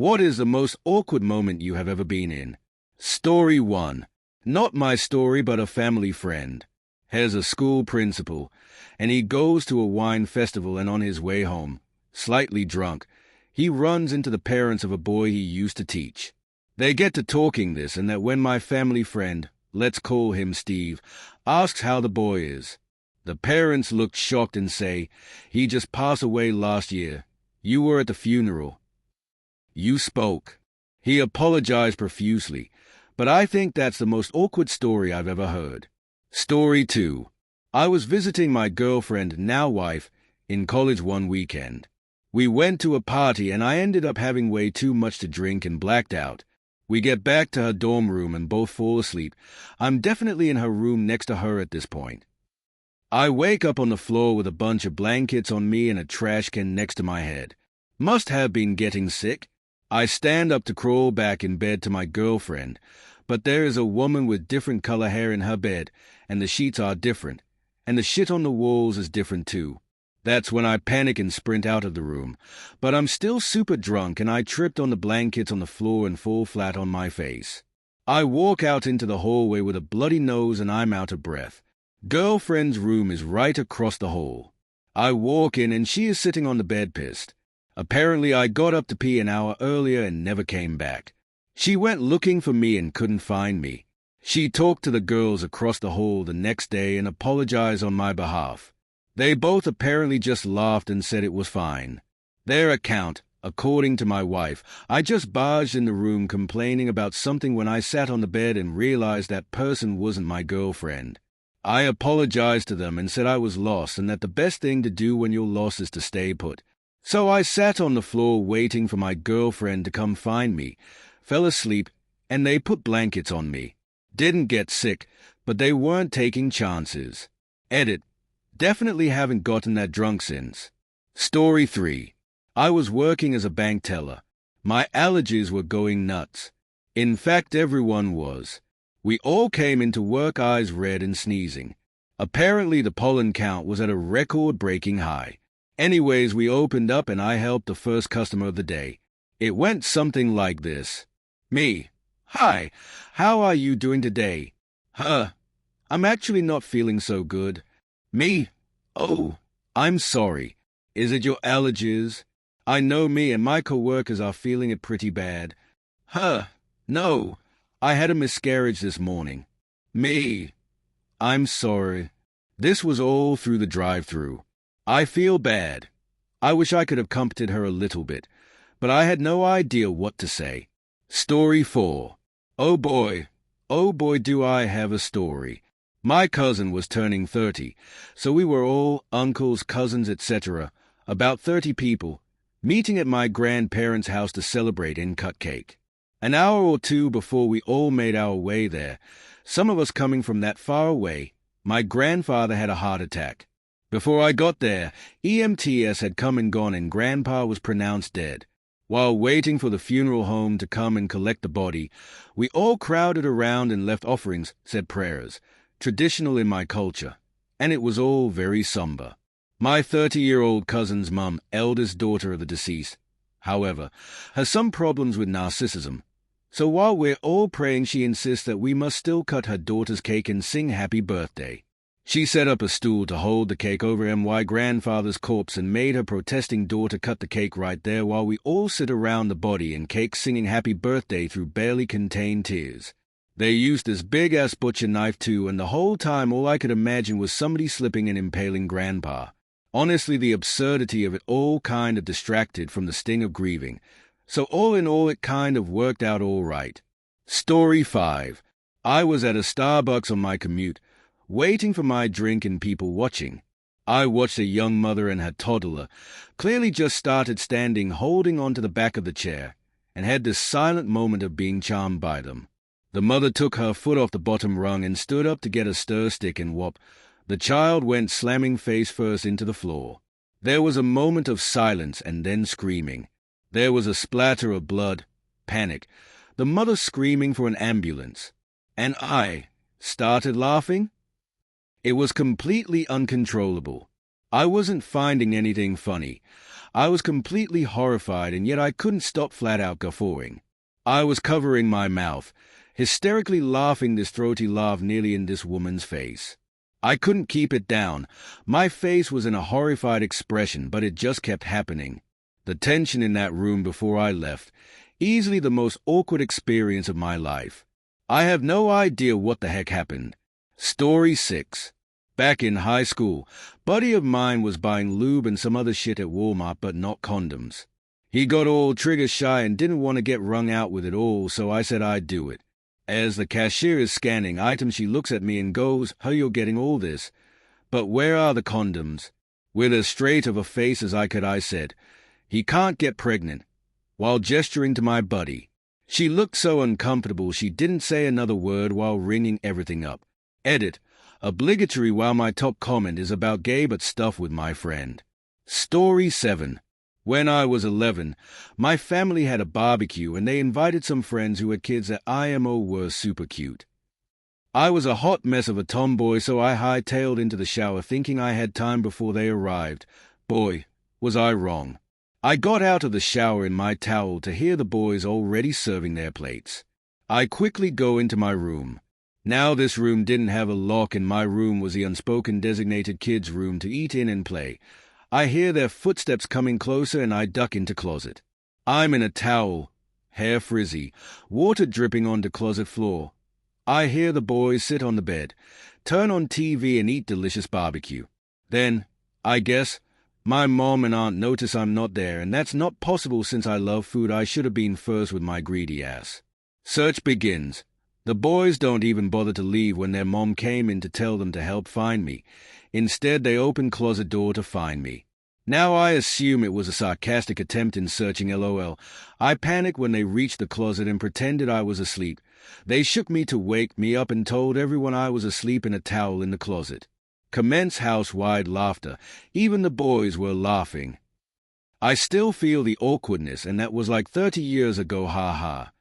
What is the most awkward moment you have ever been in? Story 1. Not my story, but a family friend. Has a school principal, and he goes to a wine festival, and on his way home, slightly drunk, he runs into the parents of a boy he used to teach. They get to talking this, and that when my family friend, let's call him Steve, asks how the boy is, the parents look shocked and say, "He just passed away last year. You were at the funeral. You spoke." He apologized profusely, but I think that's the most awkward story I've ever heard. Story 2. I was visiting my girlfriend, now wife, in college one weekend. We went to a party and I ended up having way too much to drink and blacked out. We get back to her dorm room and both fall asleep. I'm definitely in her room next to her at this point. I wake up on the floor with a bunch of blankets on me and a trash can next to my head. Must have been getting sick. I stand up to crawl back in bed to my girlfriend, but there is a woman with different color hair in her bed, and the sheets are different, and the shit on the walls is different too. That's when I panic and sprint out of the room, but I'm still super drunk and I tripped on the blankets on the floor and fall flat on my face. I walk out into the hallway with a bloody nose and I'm out of breath. Girlfriend's room is right across the hall. I walk in and she is sitting on the bed pissed. Apparently I got up to pee an hour earlier and never came back. She went looking for me and couldn't find me. She talked to the girls across the hall the next day and apologized on my behalf. They both apparently just laughed and said it was fine. Their account, according to my wife, I just barged in the room complaining about something when I sat on the bed and realized that person wasn't my girlfriend. I apologized to them and said I was lost and that the best thing to do when you're lost is to stay put. So I sat on the floor waiting for my girlfriend to come find me, fell asleep, and they put blankets on me. Didn't get sick, but they weren't taking chances. Edit. Definitely haven't gotten that drunk since. Story 3. I was working as a bank teller. My allergies were going nuts. In fact, everyone was. We all came into work eyes red and sneezing. Apparently the pollen count was at a record-breaking high. Anyways, we opened up and I helped the first customer of the day. It went something like this. Me. "Hi, how are you doing today?" "Huh, I'm actually not feeling so good." Me. "Oh, I'm sorry. Is it your allergies? I know me and my coworkers are feeling it pretty bad." "Huh, no. I had a miscarriage this morning." Me. "I'm sorry." This was all through the drive-thru. I feel bad. I wish I could have comforted her a little bit, but I had no idea what to say. Story 4. Oh boy, do I have a story. My cousin was turning 30, so we were all uncles, cousins, etc., about 30 people, meeting at my grandparents' house to celebrate and cut cake. An hour or two before we all made our way there, some of us coming from that far away, my grandfather had a heart attack. Before I got there, EMTs had come and gone and Grandpa was pronounced dead. While waiting for the funeral home to come and collect the body, we all crowded around and left offerings, said prayers, traditional in my culture, and it was all very somber. My 30-year-old cousin's mum, eldest daughter of the deceased, however, has some problems with narcissism. So while we're all praying, she insists that we must still cut her daughter's cake and sing happy birthday. She set up a stool to hold the cake over my grandfather's corpse and made her protesting daughter cut the cake right there while we all sit around the body and cake singing happy birthday through barely contained tears. They used this big-ass butcher knife too, and the whole time all I could imagine was somebody slipping and impaling Grandpa. Honestly, the absurdity of it all kind of distracted from the sting of grieving. So all in all, it kind of worked out all right. Story 5. I was at a Starbucks on my commute, waiting for my drink and people watching. I watched a young mother and her toddler, clearly just started standing holding onto the back of the chair, and had this silent moment of being charmed by them. The mother took her foot off the bottom rung and stood up to get a stir stick and whop. The child went slamming face first into the floor. There was a moment of silence and then screaming. There was a splatter of blood, panic, the mother screaming for an ambulance. And I started laughing. It was completely uncontrollable. I wasn't finding anything funny. I was completely horrified, and yet I couldn't stop flat out guffawing. I was covering my mouth, hysterically laughing this throaty laugh nearly in this woman's face. I couldn't keep it down. My face was in a horrified expression, but it just kept happening. The tension in that room before I left, easily the most awkward experience of my life. I have no idea what the heck happened. Story 6. Back in high school, buddy of mine was buying lube and some other shit at Walmart, but not condoms. He got all trigger shy and didn't want to get wrung out with it all, so I said I'd do it. As the cashier is scanning items, she looks at me and goes, "How you're getting all this? But where are the condoms?" With as straight of a face as I could, I said, "He can't get pregnant," while gesturing to my buddy. She looked so uncomfortable she didn't say another word while ringing everything up. Edit. Obligatory while my top comment is about gay but stuff with my friend. Story 7. When I was 11, my family had a barbecue and they invited some friends who had kids that IMO were super cute. I was a hot mess of a tomboy, so I hightailed into the shower thinking I had time before they arrived. Boy, was I wrong. I got out of the shower in my towel to hear the boys already serving their plates. I quickly go into my room. Now this room didn't have a lock, and my room was the unspoken designated kids' room to eat in and play. I hear their footsteps coming closer and I duck into closet. I'm in a towel, hair frizzy, water dripping onto closet floor. I hear the boys sit on the bed, turn on TV and eat delicious barbecue. Then, I guess, my mom and aunt notice I'm not there, and that's not possible since I love food. I should have been first with my greedy ass. Search begins. The boys don't even bother to leave when their mom came in to tell them to help find me. Instead, they open closet door to find me. Now I assume it was a sarcastic attempt in searching, LOL. I panicked when they reached the closet and pretended I was asleep. They shook me to wake me up and told everyone I was asleep in a towel in the closet. Commence house-wide laughter. Even the boys were laughing. I still feel the awkwardness, and that was like 30 years ago, ha ha.